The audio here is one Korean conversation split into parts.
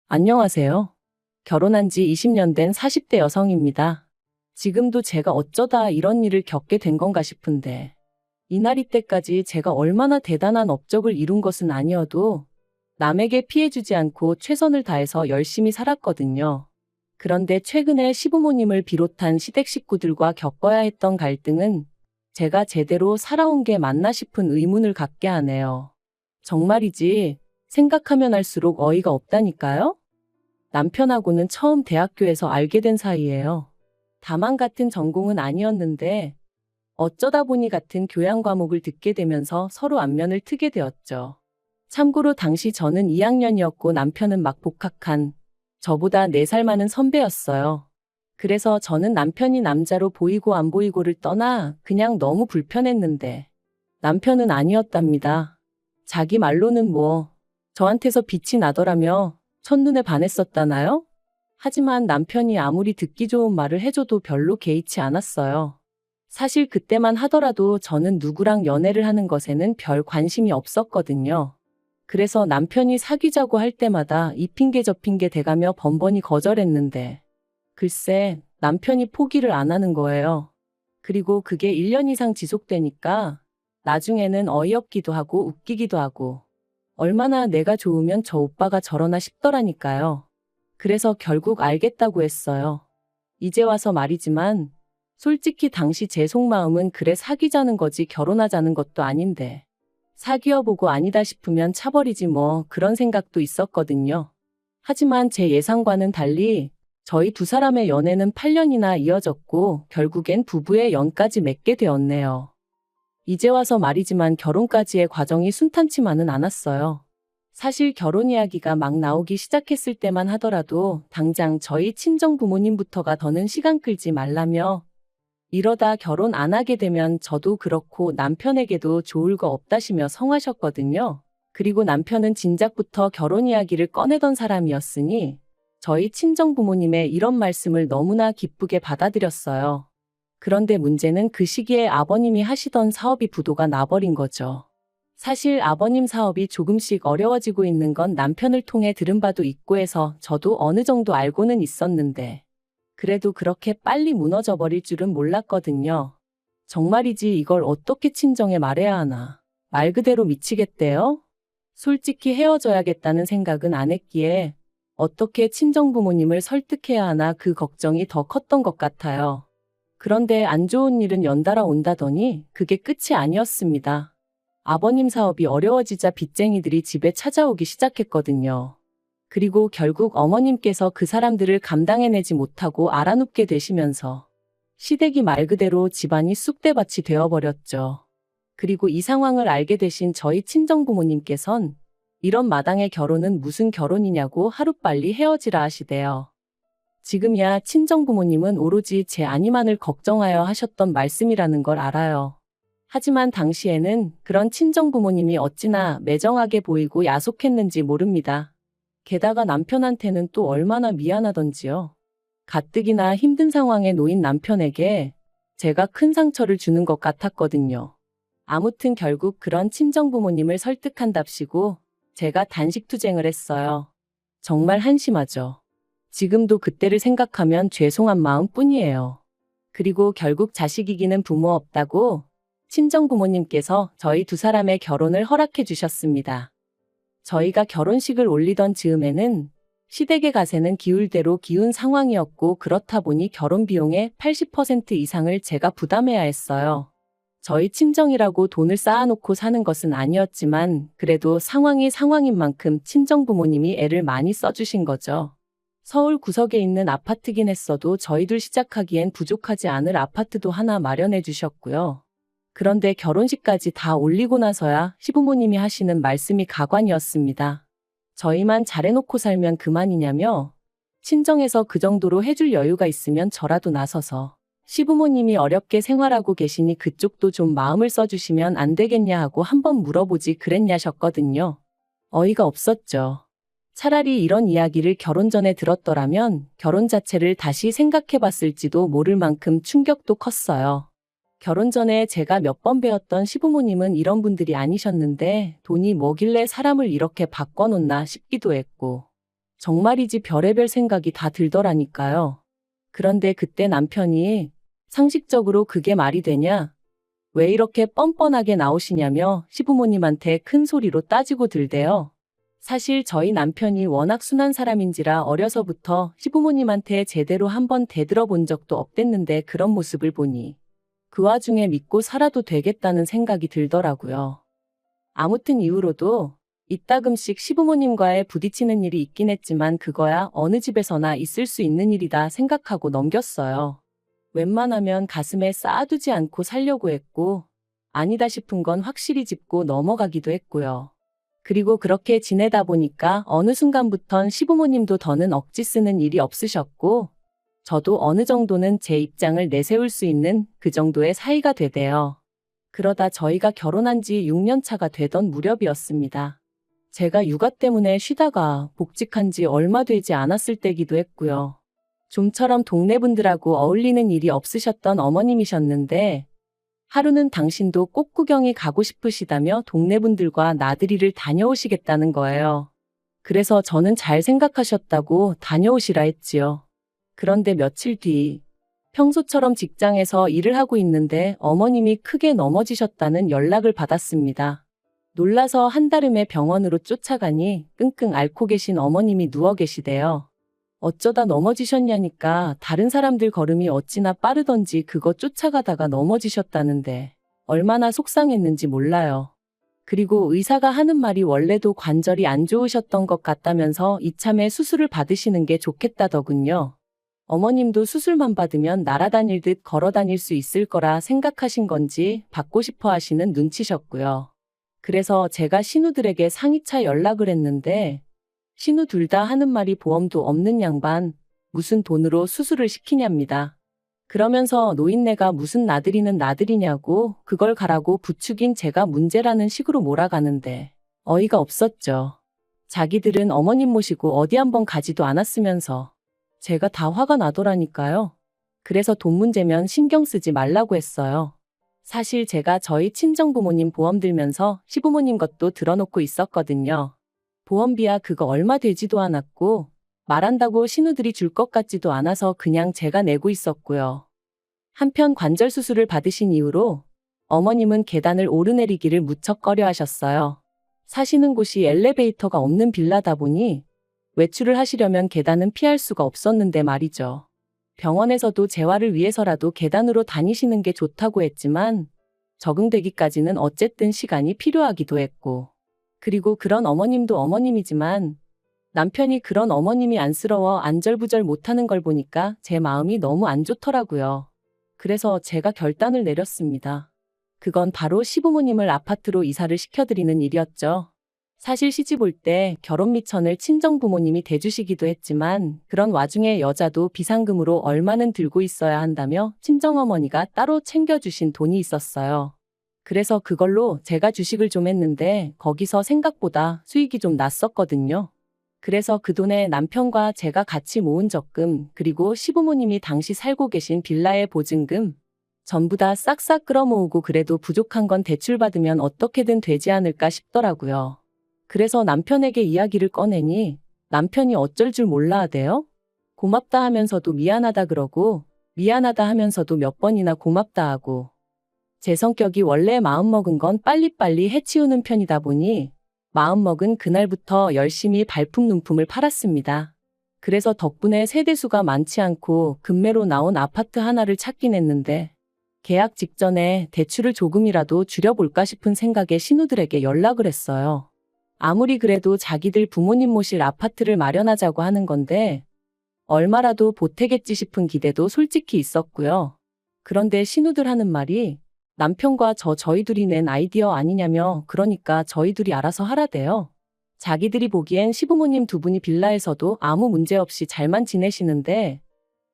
안녕하세요. 결혼한 지 20년 된 40대 여성입니다. 지금도 제가 어쩌다 이런 일을 겪게 된 건가 싶은데, 이날이 때까지 제가 얼마나 대단한 업적을 이룬 것은 아니어도 남에게 피해주지 않고 최선을 다해서 열심히 살았거든요. 그런데 최근에 시부모님을 비롯한 시댁 식구들과 겪어야 했던 갈등은 제가 제대로 살아온 게 맞나 싶은 의문을 갖게 하네요. 정말이지, 생각하면 할수록 어이가 없다니까요? 남편하고는 처음 대학교에서 알게 된 사이예요. 다만 같은 전공은 아니었는데 어쩌다 보니 같은 교양 과목을 듣게 되면서 서로 안면을 트게 되었죠. 참고로 당시 저는 2학년이었고 남편은 막 복학한 저보다 4살 많은 선배였어요. 그래서 저는 남편이 남자로 보이고 안 보이고를 떠나 그냥 너무 불편했는데 남편은 아니었답니다. 자기 말로는 저한테서 빛이 나더라며 첫눈에 반했었다나요? 하지만 남편이 아무리 듣기 좋은 말을 해줘도 별로 개의치 않았어요. 사실 그때만 하더라도 저는 누구랑 연애를 하는 것에는 별 관심이 없었거든요. 그래서 남편이 사귀자고 할 때마다 이 핑계 저 핑계 대가며 번번이 거절했는데, 글쎄, 남편이 포기를 안 하는 거예요. 그리고 그게 1년 이상 지속되니까 나중에는 어이없기도 하고 웃기기도 하고, 얼마나 내가 좋으면 저 오빠가 저러나 싶더라니까요. 그래서 결국 알겠다고 했어요. 이제 와서 말이지만 솔직히 당시 제 속마음은 그래 사귀자는 거지 결혼하자는 것도 아닌데 사귀어보고 아니다 싶으면 차버리지 그런 생각도 있었거든요. 하지만 제 예상과는 달리 저희 두 사람의 연애는 8년이나 이어졌고 결국엔 부부의 연까지 맺게 되었네요. 이제 와서 말이지만 결혼까지의 과정이 순탄치만은 않았어요. 사실 결혼 이야기가 막 나오기 시작했을 때만 하더라도 당장 저희 친정 부모님부터가 더는 시간 끌지 말라며 이러다 결혼 안 하게 되면 저도 그렇고 남편에게도 좋을 거 없다시며 성하셨거든요. 그리고 남편은 진작부터 결혼 이야기를 꺼내던 사람이었으니 저희 친정 부모님의 이런 말씀을 너무나 기쁘게 받아들였어요. 그런데 문제는 그 시기에 아버님이 하시던 사업이 부도가 나버린 거죠. 사실 아버님 사업이 조금씩 어려워지고 있는 건 남편을 통해 들은 바도 있고 해서 저도 어느 정도 알고는 있었는데 그래도 그렇게 빨리 무너져 버릴 줄은 몰랐거든요. 정말이지 이걸 어떻게 친정에 말해야 하나. 말 그대로 미치겠대요? 솔직히 헤어져야겠다는 생각은 안 했기에 어떻게 친정 부모님을 설득해야 하나 그 걱정이 더 컸던 것 같아요. 그런데 안 좋은 일은 연달아 온다더니 그게 끝이 아니었습니다. 아버님 사업이 어려워지자 빚쟁이들이 집에 찾아오기 시작했거든요. 그리고 결국 어머님께서 그 사람들을 감당해내지 못하고 알아눕게 되시면서 시댁이 말 그대로 집안이 쑥대밭이 되어버렸죠. 그리고 이 상황을 알게 되신 저희 친정부모님께선 이런 마당의 결혼은 무슨 결혼이냐고 하루빨리 헤어지라 하시대요. 지금이야 친정부모님은 오로지 제 안위만을 걱정하여 하셨던 말씀이라는 걸 알아요. 하지만 당시에는 그런 친정부모님이 어찌나 매정하게 보이고 야속했는지 모릅니다. 게다가 남편한테는 또 얼마나 미안하던지요. 가뜩이나 힘든 상황에 놓인 남편에게 제가 큰 상처를 주는 것 같았거든요. 아무튼 결국 그런 친정부모님을 설득한답시고 제가 단식투쟁을 했어요. 정말 한심하죠. 지금도 그때를 생각하면 죄송한 마음뿐이에요. 그리고 결국 자식 이기는 부모 없다고 친정 부모님께서 저희 두 사람의 결혼을 허락해 주셨습니다. 저희가 결혼식을 올리던 즈음에는 시댁의 가세는 기울 대로 기운 상황이었고 그렇다 보니 결혼 비용의 80% 이상을 제가 부담해야 했어요. 저희 친정이라고 돈을 쌓아놓고 사는 것은 아니었지만 그래도 상황이 상황인 만큼 친정 부모님이 애를 많이 써주신 거죠. 서울 구석에 있는 아파트긴 했어도 저희들 시작하기엔 부족하지 않을 아파트도 하나 마련해 주셨고요. 그런데 결혼식까지 다 올리고 나서야 시부모님이 하시는 말씀이 가관이었습니다. 저희만 잘해놓고 살면 그만이냐며 친정에서 그 정도로 해줄 여유가 있으면 저라도 나서서 시부모님이 어렵게 생활하고 계시니 그쪽도 좀 마음을 써주시면 안 되겠냐 하고 한번 물어보지 그랬냐셨거든요. 어이가 없었죠. 차라리 이런 이야기를 결혼 전에 들었더라면 결혼 자체를 다시 생각해봤을지도 모를 만큼 충격도 컸어요. 결혼 전에 제가 몇 번 배웠던 시부모님은 이런 분들이 아니셨는데 돈이 뭐길래 사람을 이렇게 바꿔놓나 싶기도 했고 정말이지 별의별 생각이 다 들더라니까요. 그런데 그때 남편이 상식적으로 그게 말이 되냐? 왜 이렇게 뻔뻔하게 나오시냐며 시부모님한테 큰 소리로 따지고 들대요. 사실 저희 남편이 워낙 순한 사람인지라 어려서부터 시부모님한테 제대로 한번 대들어본 적도 없댔는데 그런 모습을 보니 그 와중에 믿고 살아도 되겠다는 생각이 들더라고요. 아무튼 이후로도 이따금씩 시부모님과의 부딪히는 일이 있긴 했지만 그거야 어느 집에서나 있을 수 있는 일이다 생각하고 넘겼어요. 웬만하면 가슴에 쌓아두지 않고 살려고 했고 아니다 싶은 건 확실히 짚고 넘어가기도 했고요. 그리고 그렇게 지내다 보니까 어느 순간부턴 시부모님도 더는 억지 쓰는 일이 없으셨고 저도 어느 정도는 제 입장을 내세울 수 있는 그 정도의 사이가 되대요. 그러다 저희가 결혼한 지 6년 차가 되던 무렵이었습니다. 제가 육아 때문에 쉬다가 복직한 지 얼마 되지 않았을 때기도 했고요. 좀처럼 동네 분들하고 어울리는 일이 없으셨던 어머님이셨는데 하루는 당신도 꽃구경이 가고 싶으시다며 동네 분들과 나들이를 다녀오시겠다는 거예요. 그래서 저는 잘 생각하셨다고 다녀오시라 했지요. 그런데 며칠 뒤 평소처럼 직장에서 일을 하고 있는데 어머님이 크게 넘어지셨다는 연락을 받았습니다. 놀라서 한달음에 병원으로 쫓아가니 끙끙 앓고 계신 어머님이 누워 계시대요. 어쩌다 넘어지셨냐니까 다른 사람들 걸음이 어찌나 빠르던지 그거 쫓아가다가 넘어지셨다는데 얼마나 속상했는지 몰라요. 그리고 의사가 하는 말이 원래도 관절이 안 좋으셨던 것 같다면서 이참에 수술을 받으시는 게 좋겠다더군요. 어머님도 수술만 받으면 날아다닐 듯 걸어다닐 수 있을 거라 생각하신 건지 받고 싶어 하시는 눈치셨고요. 그래서 제가 신우들에게 상의차 연락을 했는데 신우 둘 다 하는 말이 보험도 없는 양반, 무슨 돈으로 수술을 시키냐입니다. 그러면서 노인네가 무슨 나들이는 나들이냐고 그걸 가라고 부추긴 제가 문제라는 식으로 몰아가는데 어이가 없었죠. 자기들은 어머님 모시고 어디 한번 가지도 않았으면서 제가 다 화가 나더라니까요. 그래서 돈 문제면 신경 쓰지 말라고 했어요. 사실 제가 저희 친정부모님 보험 들면서 시부모님 것도 들어놓고 있었거든요. 보험비야 그거 얼마 되지도 않았고 말한다고 신우들이 줄 것 같지도 않아서 그냥 제가 내고 있었고요. 한편 관절 수술을 받으신 이후로 어머님은 계단을 오르내리기를 무척 꺼려 하셨어요. 사시는 곳이 엘리베이터가 없는 빌라다 보니 외출을 하시려면 계단은 피할 수가 없었는데 말이죠. 병원에서도 재활을 위해서라도 계단으로 다니시는 게 좋다고 했지만 적응되기까지는 어쨌든 시간이 필요하기도 했고 그리고 그런 어머님도 어머님이지만 남편이 그런 어머님이 안쓰러워 안절부절 못하는 걸 보니까 제 마음이 너무 안 좋더라고요. 그래서 제가 결단을 내렸습니다. 그건 바로 시부모님을 아파트로 이사를 시켜드리는 일이었죠. 사실 시집 올 때 결혼 미천을 친정부모님이 대주시기도 했지만 그런 와중에 여자도 비상금으로 얼마는 들고 있어야 한다며 친정어머니가 따로 챙겨주신 돈이 있었어요. 그래서 그걸로 제가 주식을 좀 했는데 거기서 생각보다 수익이 좀 났었거든요. 그래서 그 돈에 남편과 제가 같이 모은 적금 그리고 시부모님이 당시 살고 계신 빌라의 보증금 전부 다 싹싹 끌어모으고 그래도 부족한 건 대출받으면 어떻게든 되지 않을까 싶더라고요. 그래서 남편에게 이야기를 꺼내니 남편이 어쩔 줄 몰라 하대요. 고맙다 하면서도 미안하다 그러고 미안하다 하면서도 몇 번이나 고맙다 하고 제 성격이 원래 마음먹은 건 빨리빨리 해치우는 편이다 보니 마음먹은 그날부터 열심히 발품눈품을 팔았습니다. 그래서 덕분에 세대수가 많지 않고 금매로 나온 아파트 하나를 찾긴 했는데 계약 직전에 대출을 조금이라도 줄여볼까 싶은 생각에 신우들에게 연락을 했어요. 아무리 그래도 자기들 부모님 모실 아파트를 마련하자고 하는 건데 얼마라도 보태겠지 싶은 기대도 솔직히 있었고요. 그런데 신우들 하는 말이 남편과 저희 둘이 낸 아이디어 아니냐며 그러니까 저희 둘이 알아서 하라대요. 자기들이 보기엔 시부모님 두 분이 빌라에서도 아무 문제 없이 잘만 지내시는데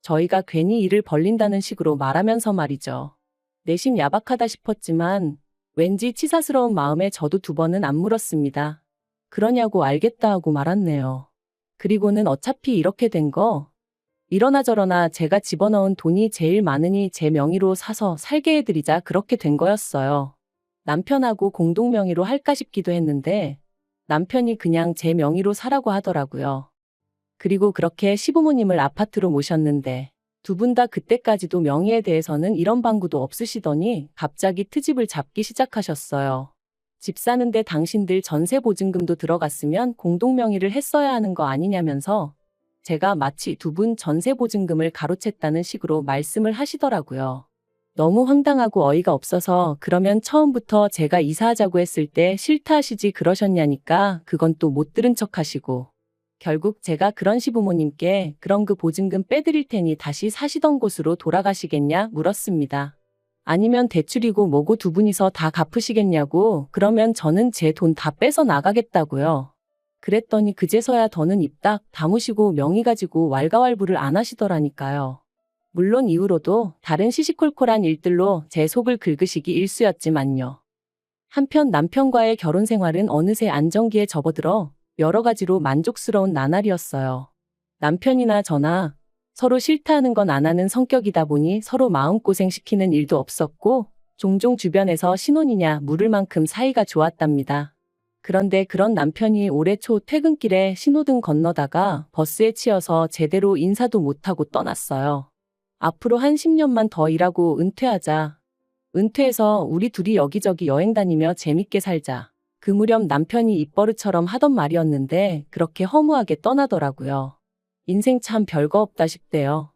저희가 괜히 일을 벌린다는 식으로 말하면서 말이죠. 내심 야박하다 싶었지만 왠지 치사스러운 마음에 저도 두 번은 안 물었습니다. 그러냐고 알겠다 하고 말았네요. 그리고는 어차피 이렇게 된 거 이러나 저러나 제가 집어넣은 돈이 제일 많으니 제 명의로 사서 살게 해드리자 그렇게 된 거였어요. 남편하고 공동 명의로 할까 싶기도 했는데 남편이 그냥 제 명의로 사라고 하더라고요. 그리고 그렇게 시부모님을 아파트로 모셨는데 두 분 다 그때까지도 명의에 대해서는 이런 방구도 없으시더니 갑자기 트집을 잡기 시작하셨어요. 집 사는데 당신들 전세 보증금도 들어갔으면 공동 명의를 했어야 하는 거 아니냐면서 제가 마치 두 분 전세 보증금을 가로챘다는 식으로 말씀을 하시더라고요. 너무 황당하고 어이가 없어서 그러면 처음부터 제가 이사하자고 했을 때 싫다 하시지 그러셨냐니까 그건 또 못 들은 척 하시고 결국 제가 그런 시부모님께 그럼 그 보증금 빼드릴 테니 다시 사시던 곳으로 돌아가시겠냐 물었습니다. 아니면 대출이고 뭐고 두 분이서 다 갚으시겠냐고 그러면 저는 제 돈 다 빼서 나가겠다고요. 그랬더니 그제서야 더는 입 딱 다무시고 명의 가지고 왈가왈부를 안 하시더라니까요. 물론 이후로도 다른 시시콜콜한 일들로 제 속을 긁으시기 일쑤였지만요. 한편 남편과의 결혼 생활은 어느새 안정기에 접어들어 여러 가지로 만족스러운 나날이었어요. 남편이나 저나 서로 싫다하는 건 안 하는 성격이다 보니 서로 마음고생시키는 일도 없었고 종종 주변에서 신혼이냐 물을 만큼 사이가 좋았답니다. 그런데 그런 남편이 올해 초 퇴근길에 신호등 건너다가 버스에 치여서 제대로 인사도 못하고 떠났어요. 앞으로 한 10년만 더 일하고 은퇴하자. 은퇴해서 우리 둘이 여기저기 여행 다니며 재밌게 살자. 그 무렵 남편이 입버릇처럼 하던 말이었는데 그렇게 허무하게 떠나더라고요. 인생 참 별거 없다 싶대요.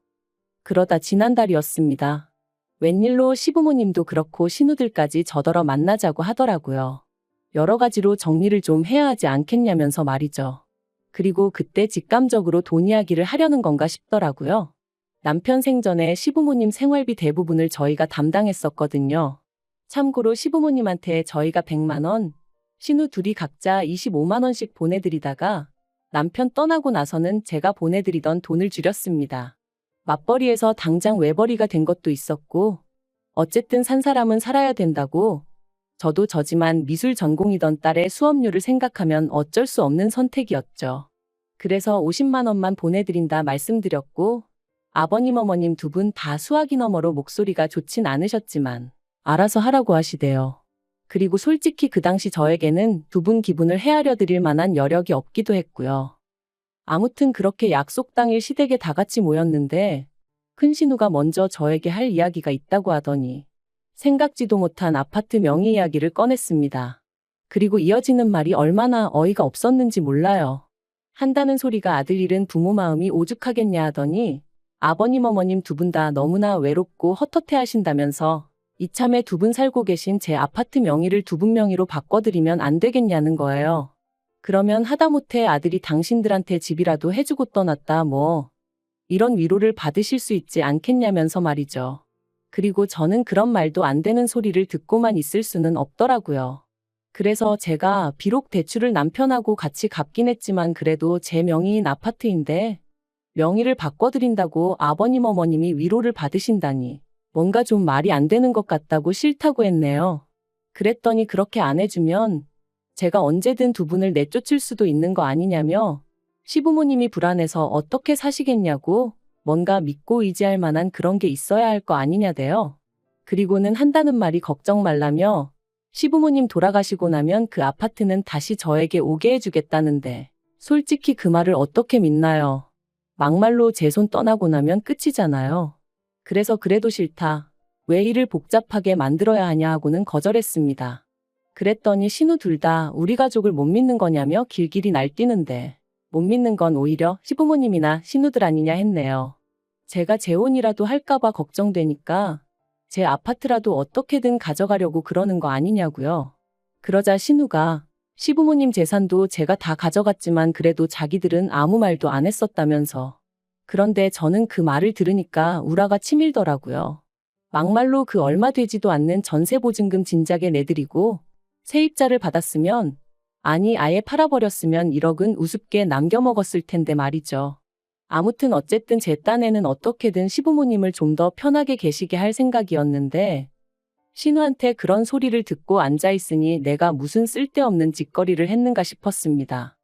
그러다 지난달이었습니다. 웬일로 시부모님도 그렇고 신우들까지 저더러 만나자고 하더라고요. 여러 가지로 정리를 좀 해야 하지 않겠냐면서 말이죠. 그리고 그때 직감적으로 돈 이야기를 하려는 건가 싶더라고요. 남편 생전에 시부모님 생활비 대부분을 저희가 담당했었거든요. 참고로 시부모님한테 저희가 100만 원, 신우 둘이 각자 25만 원씩 보내드리다가 남편 떠나고 나서는 제가 보내드리던 돈을 줄였습니다. 맞벌이에서 당장 외벌이가 된 것도 있었고 어쨌든 산 사람은 살아야 된다고 저도 저지만 미술 전공이던 딸의 수업료를 생각하면 어쩔 수 없는 선택이었죠. 그래서 50만 원만 보내드린다 말씀드렸고 아버님 어머님 두 분 다 수학이 너머로 목소리가 좋진 않으셨지만 알아서 하라고 하시대요. 그리고 솔직히 그 당시 저에게는 두 분 기분을 헤아려 드릴 만한 여력이 없기도 했고요. 아무튼 그렇게 약속 당일 시댁에 다 같이 모였는데 큰 신우가 먼저 저에게 할 이야기가 있다고 하더니 생각지도 못한 아파트 명의 이야기를 꺼냈습니다. 그리고 이어지는 말이 얼마나 어이가 없었는지 몰라요. 한다는 소리가 아들 잃은 부모 마음이 오죽하겠냐 하더니 아버님 어머님 두 분 다 너무나 외롭고 헛헛해 하신다면서 이참에 두 분 살고 계신 제 아파트 명의를 두 분 명의로 바꿔드리면 안 되겠냐는 거예요. 그러면 하다못해 아들이 당신들한테 집이라도 해주고 떠났다 뭐 이런 위로를 받으실 수 있지 않겠냐면서 말이죠. 그리고 저는 그런 말도 안 되는 소리를 듣고만 있을 수는 없더라고요. 그래서 제가 비록 대출을 남편하고 같이 갚긴 했지만 그래도 제 명의인 아파트인데 명의를 바꿔드린다고 아버님 어머님이 위로를 받으신다니 뭔가 좀 말이 안 되는 것 같다고 싫다고 했네요. 그랬더니 그렇게 안 해주면 제가 언제든 두 분을 내쫓을 수도 있는 거 아니냐며 시부모님이 불안해서 어떻게 사시겠냐고 뭔가 믿고 의지할 만한 그런 게 있어야 할 거 아니냐대요. 그리고는 한다는 말이 걱정 말라며 시부모님 돌아가시고 나면 그 아파트는 다시 저에게 오게 해주겠다는데 솔직히 그 말을 어떻게 믿나요? 막말로 제 손 떠나고 나면 끝이잖아요. 그래서 그래도 싫다. 왜 일을 복잡하게 만들어야 하냐 하고는 거절했습니다. 그랬더니 신우 둘 다 우리 가족을 못 믿는 거냐며 길길이 날뛰는데 못 믿는 건 오히려 시부모님이나 신우들 아니냐 했네요. 제가 재혼이라도 할까봐 걱정되니까 제 아파트라도 어떻게든 가져가려고 그러는 거 아니냐고요. 그러자 신우가 시부모님 재산도 제가 다 가져갔지만 그래도 자기들은 아무 말도 안 했었다면서. 그런데 저는 그 말을 들으니까 우라가 치밀더라고요. 막말로 그 얼마 되지도 않는 전세보증금 진작에 내드리고 세입자를 받았으면 아니 아예 팔아버렸으면 1억은 우습게 남겨먹었을 텐데 말이죠. 아무튼 어쨌든 제 딴에는 어떻게든 시부모님을 좀 더 편하게 계시게 할 생각이었는데 신우한테 그런 소리를 듣고 앉아있으니 내가 무슨 쓸데없는 짓거리를 했는가 싶었습니다.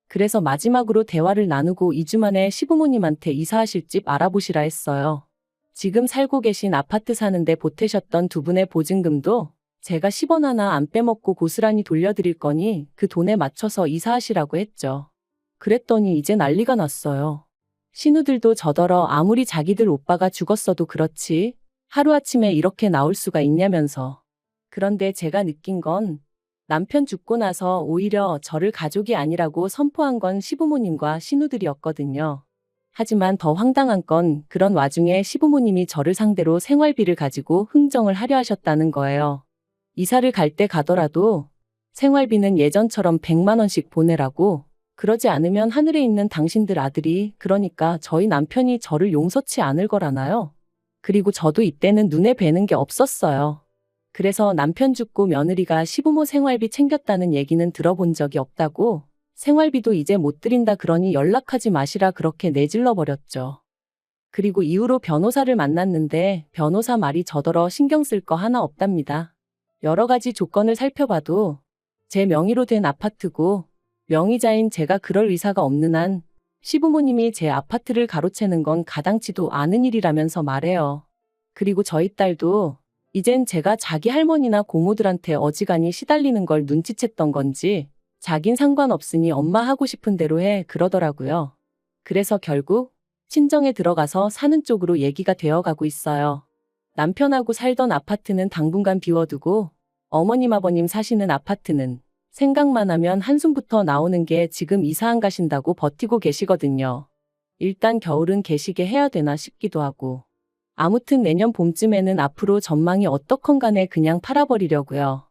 그래서 마지막으로 대화를 나누고 2주 만에 시부모님한테 이사하실 집 알아보시라 했어요. 지금 살고 계신 아파트 사는데 보태셨던 두 분의 보증금도 제가 10원 하나 안 빼먹고 고스란히 돌려드릴 거니 그 돈에 맞춰서 이사하시라고 했죠. 그랬더니 이제 난리가 났어요. 신우들도 저더러 아무리 자기들 오빠가 죽었어도 그렇지 하루아침에 이렇게 나올 수가 있냐면서. 그런데 제가 느낀 건 남편 죽고 나서 오히려 저를 가족이 아니라고 선포한 건 시부모님과 신우들이었거든요. 하지만 더 황당한 건 그런 와중에 시부모님이 저를 상대로 생활비를 가지고 흥정을 하려 하셨다는 거예요. 이사를 갈 때 가더라도 생활비는 예전처럼 100만 원씩 보내라고, 그러지 않으면 하늘에 있는 당신들 아들이, 그러니까 저희 남편이 저를 용서치 않을 거라나요? 그리고 저도 이때는 눈에 뵈는 게 없었어요. 그래서 남편 죽고 며느리가 시부모 생활비 챙겼다는 얘기는 들어본 적이 없다고, 생활비도 이제 못 드린다 그러니 연락하지 마시라 그렇게 내질러 버렸죠. 그리고 이후로 변호사를 만났는데 변호사 말이 저더러 신경 쓸 거 하나 없답니다. 여러 가지 조건을 살펴봐도 제 명의로 된 아파트고 명의자인 제가 그럴 의사가 없는 한 시부모님이 제 아파트를 가로채는 건 가당치도 않은 일이라면서 말해요. 그리고 저희 딸도 이젠 제가 자기 할머니나 고모들한테 어지간히 시달리는 걸 눈치챘던 건지 자긴 상관없으니 엄마 하고 싶은 대로 해 그러더라고요. 그래서 결국 친정에 들어가서 사는 쪽으로 얘기가 되어가고 있어요. 남편하고 살던 아파트는 당분간 비워두고 어머님 아버님 사시는 아파트는 생각만 하면 한숨부터 나오는 게 지금 이사 안 가신다고 버티고 계시거든요. 일단 겨울은 계시게 해야 되나 싶기도 하고. 아무튼 내년 봄쯤에는 앞으로 전망이 어떻건 간에 그냥 팔아버리려고요.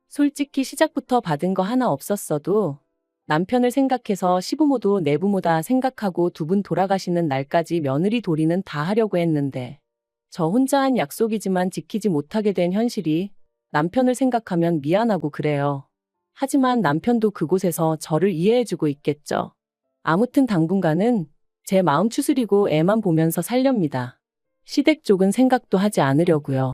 솔직히 시작부터 받은 거 하나 없었어도 남편을 생각해서 시부모도 내부모다 생각하고 두 분 돌아가시는 날까지 며느리 도리는 다 하려고 했는데 저 혼자 한 약속이지만 지키지 못하게 된 현실이 남편을 생각하면 미안하고 그래요. 하지만 남편도 그곳에서 저를 이해해주고 있겠죠. 아무튼 당분간은 제 마음 추스리고 애만 보면서 살렵니다. 시댁 쪽은 생각도 하지 않으려고요.